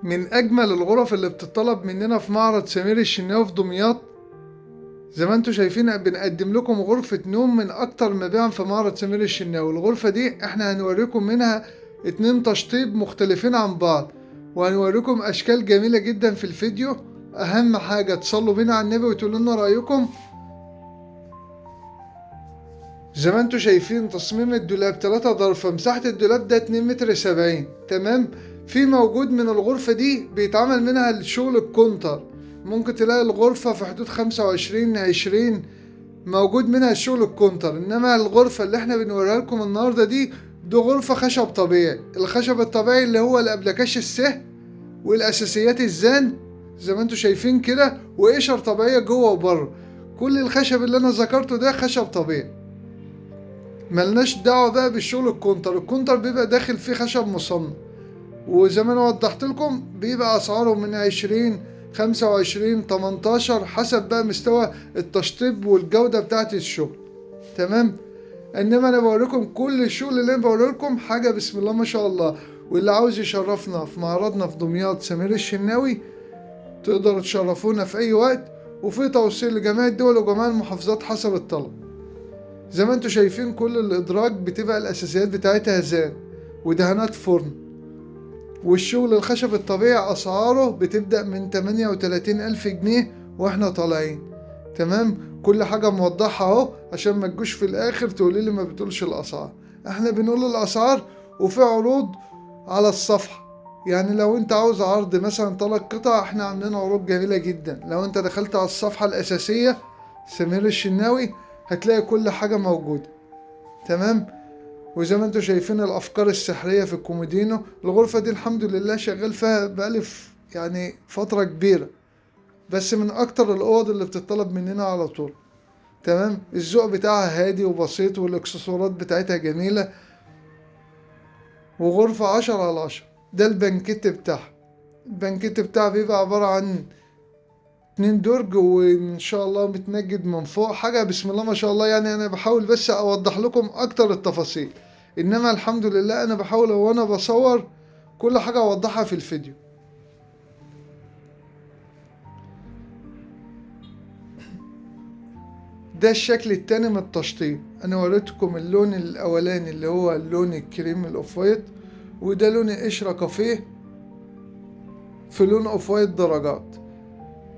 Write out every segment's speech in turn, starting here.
من أجمل الغرف اللي بتطلب مننا في معرض سمير الشناوي في دمياط. زي ما انتوا شايفين بنقدم لكم غرفة نوم من أكتر مبيعا في معرض سمير الشناوي. الغرفة دي احنا هنوريكم منها 2 تشطيب مختلفين عن بعض، وهنوريكم أشكال جميلة جدا في الفيديو. أهم حاجة تصلوا بينا على النبي وتقولوا لنا رأيكم. زي ما انتوا شايفين تصميم الدولاب 3 ضرفة، مساحة الدولاب ده 2 متر 70. تمام. في موجود من الغرفة دي بيتعمل منها الشغل الكونتر، ممكن تلاقي الغرفة في حدود 25-20 موجود منها الشغل الكونتر. انما الغرفة اللي احنا بنوريها لكم النهاردة دي غرفة خشب طبيعي. الخشب الطبيعي اللي هو الابلكاش السه والاساسيات الزان زي ما انتوا شايفين كده، وقشر طبيعية جوه وبره. كل الخشب اللي انا ذكرته ده خشب طبيعي، ملناش دعوة بقى بالشغل الكونتر. الكونتر بيبقى داخل فيه خشب مصنع، وزي ما انا وضحت لكم بيبقى اسعاره من 20-25-18 حسب بقى مستوى التشطيب والجودة بتاعت الشغل. تمام. انما انا بوريكم كل الشغل اللي انا بوريه لكم حاجة بسم الله ما شاء الله. واللي عاوز يشرفنا في معرضنا في دمياط سمير الشناوي تقدروا تشرفونا في اي وقت، وفي توصيل لجميع الدول وجميع المحافظات حسب الطلب. زي ما انتوا شايفين كل الادراج بتبقى الاساسيات بتاعتها زان ودهانات فرن. والشغل الخشب الطبيعي اسعاره بتبدأ من 38,000 جنيه واحنا طالعين. تمام. كل حاجة موضحة اهو عشان ما تجوش في الاخر تقولي لي ما بتقولش الاسعار. احنا بنقول الاسعار وفي عروض على الصفحة. يعني لو انت عاوز عرض مثلا 3 قطع احنا عاملين عروض جميلة جدا. لو انت دخلت على الصفحة الاساسية سمير الشناوي هتلاقي كل حاجة موجودة. تمام. وزي ما انتوا شايفين الافكار السحرية في الكومودينو. الغرفة دي الحمد لله شغال فيها بقالي يعني فترة كبيرة، بس من اكتر الاوض اللي بتطلب مننا على طول. تمام. الذوق بتاعها هادي وبسيط والاكسسوارات بتاعتها جميلة، وغرفة 10/10. ده البنكت بتاعها. البنكت بتاعها بيبقى عبارة عن 2 درج، وان شاء الله متنجد من فوق حاجة بسم الله ما شاء الله. يعني انا بحاول بس اوضح لكم اكتر التفاصيل، انما الحمد لله انا بحاول وانا بصور كل حاجة اوضحها في الفيديو. ده الشكل التاني من التشطيب. انا وريتكم اللون الاولاني اللي هو اللون الكريم الاوف وايت، وده لون قشرة كافيه في لون اوف وايت درجات.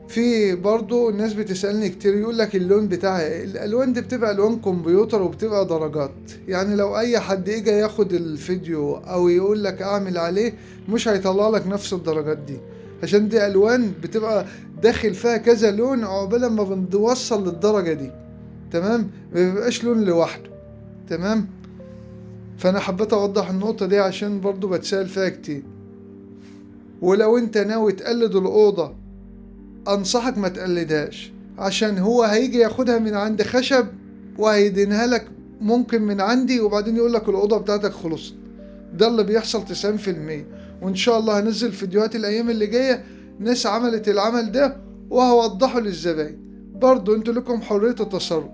في برضو الناس بتسألني كتير يقول لك اللون بتاعها ايه. الالوان دي بتبقى الوان كمبيوتر وبتبقى درجات. يعني لو اي حد اجى ياخد الفيديو او يقول لك اعمل عليه مش هيطلع لك نفس الدرجات دي، عشان دي الوان بتبقى داخل فيها كذا لون عقبال ما بنوصل للدرجة دي. تمام. ما بيبقاش لون لوحده. تمام. فانا حبيت اوضح النقطة دي عشان برضو بتسأل فيها كتير. ولو انت ناوي تقلد الأوضة انصحك ما تقلدهاش، عشان هو هيجي ياخدها من عند خشب وهيدينها لك ممكن من عندي، وبعدين يقول لك الأوضة بتاعتك خلصت. ده اللي بيحصل 90%. وان شاء الله هنزل فيديوهات الايام اللي جاية ناس عملت العمل ده وهوضحه للزباين. برضو انتوا لكم حرية التصرف.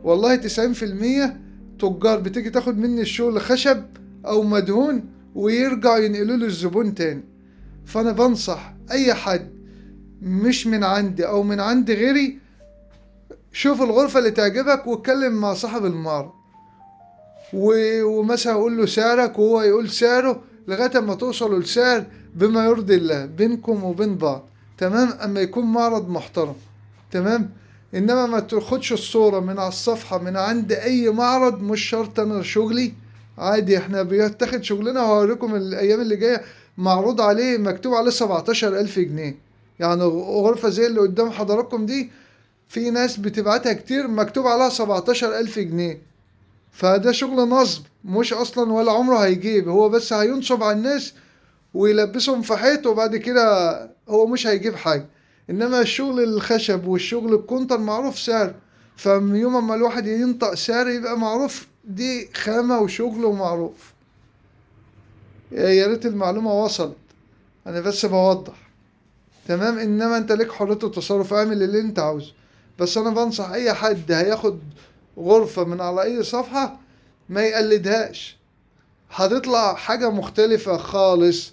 والله 90% تجار بتيجي تاخد مني الشغل خشب او مدهون ويرجعوا ينقلوا له الزبون تاني. فانا بنصح اي حد مش من عندي او من عند غيري، شوف الغرفة اللي تعجبك واتكلم مع صاحب المعرض ومثلا اقول له سعرك وهو يقول سعره لغاية ما توصلوا لسعر بما يرضي الله بينكم وبين بعض. تمام. اما يكون معرض محترم. تمام. انما ما تاخدش الصورة من على الصفحة من عند اي معرض. مش شرط انا شغلي عادي، احنا بيتاخد شغلنا. وهوريكم الايام اللي جاية معروض عليه مكتوب عليه 17,000 جنيه. يعني غرفة زي اللي قدام حضراتكم دي في ناس بتبعتها كتير مكتوب عليها 17,000 جنيه. فده شغل نصب، مش اصلا ولا عمره هيجيب. هو بس هينصب على الناس ويلبسهم في حيط وبعد كده هو مش هيجيب حاجة. انما الشغل الخشب والشغل الكونتر معروف سعر، فيوم ما الواحد ينطق سعر يبقى معروف دي خامة وشغل ومعروف. يا ريت المعلومة وصلت، انا بس بوضح. تمام. انما انت ليك حرية التصرف، اعمل اللي انت عاوزه. بس انا بنصح اي حد هياخد غرفة من على اي صفحة ما يقلدهاش. هتطلع حاجة مختلفة خالص.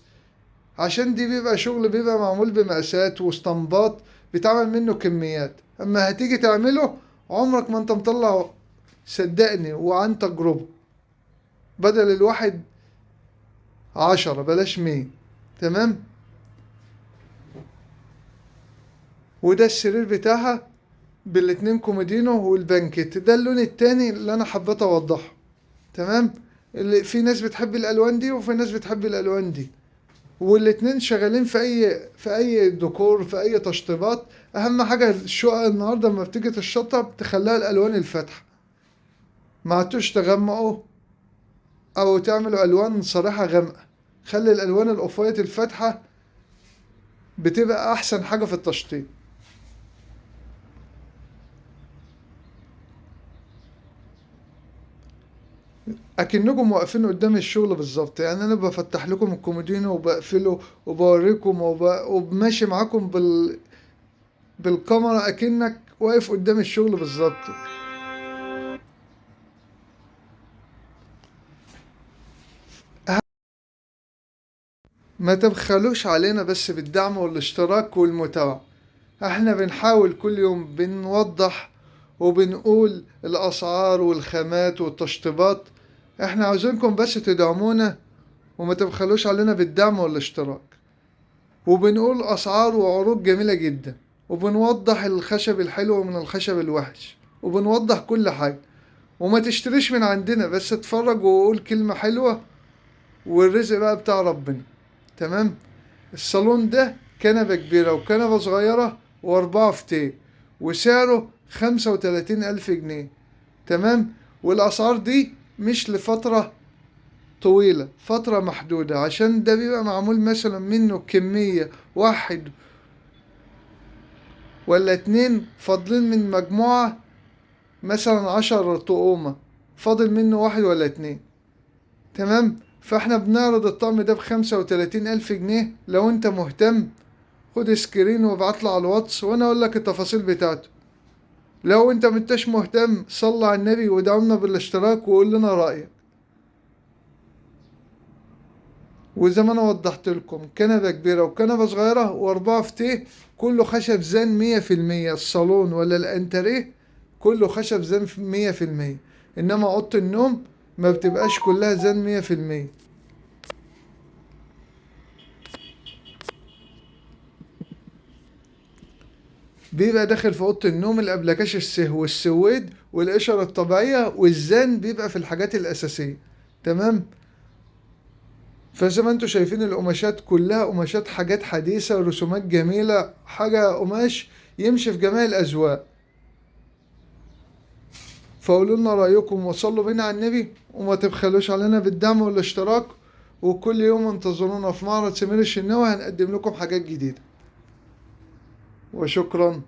عشان دي بيبقى شغل بيبقى معمول بمقاسات واسطمبات، بيتعمل منه كميات. اما هتيجي تعمله عمرك ما انت مطلع، صدقني وعن تجربة، بدل الواحد 10 بلاش 100. تمام. وده السرير بتاعها بالاتنين كومودينو والبانكيت. ده اللون التاني اللي انا حبيت اوضحه. تمام. اللي في ناس بتحب الالوان دي وفي ناس بتحب الالوان دي، والاتنين شغالين في اي ديكور، في اي تشطيبات. اهم حاجه الشقق النهارده لما بتيجي تشطب تخليها الالوان الفاتحه، ما عدتوش تغمقوا او تعملوا الوان صريحه غامقه. خلي الالوان الاوفايت الفاتحه بتبقى احسن حاجه في التشطيب. اكنكم واقفين قدام الشغل بالظبط، يعني انا بفتح لكم الكومودينو وبقفله وبوريكم وبماشي معاكم بالكاميرا اكنك واقف قدام الشغل بالظبط. ما تبخلوش علينا بس بالدعم والاشتراك والمتابعة. احنا بنحاول كل يوم بنوضح وبنقول الاسعار والخامات والتشطيبات. احنا عاوزينكم بس تدعمونا وما تبخلوش علينا بالدعم والاشتراك. وبنقول اسعار وعروض جميلة جدا، وبنوضح الخشب الحلو من الخشب الوحش، وبنوضح كل حاجة. وما تشتريش من عندنا، بس اتفرج وقول كلمة حلوة، والرزق بقى بتاع ربنا. تمام. الصالون ده كنبة كبيرة وكنبة صغيرة وأربعة فتيه، وسعره 35,000 جنيه. تمام. والأسعار دي مش لفترة طويلة، فترة محدودة، عشان ده بيبقى معمول مثلا منه كمية واحد ولا اتنين فاضلين من مجموعة، مثلا 10 طقومة فاضل منه واحد ولا اتنين. تمام. فاحنا بنعرض الطقم ده ب35,000 جنيه. لو انت مهتم خد سكرين وابعتله على الواتس وانا اقول لك التفاصيل بتاعته. لو انت منتش مهتم صلي على النبي ودعمنا بالاشتراك وقول لنا رأيك. وزي ما انا وضحت لكم، كنبة كبيرة وكنبة صغيرة واربعة فتيه، كله خشب زان 100%. الصالون ولا الانتريه كله خشب زان 100%، انما اوضة النوم ما بتبقاش كلها زان 100%. بيبقى داخل في اوضه النوم الابلكاش السهو والسويد والقشره الطبيعيه، والزان بيبقى في الحاجات الاساسيه. تمام. فزي ما انتوا شايفين القماشات كلها قماشات حاجات حديثه، رسومات جميله، حاجه قماش يمشي في جميع الاذواق. فقولوا لنا رايكم وصلوا بينا على النبي، وما تبخلوش علينا بالدعم والاشتراك. وكل يوم انتظرونا في معرض سمير الشناوي، هنقدم لكم حاجات جديده. وشكرا.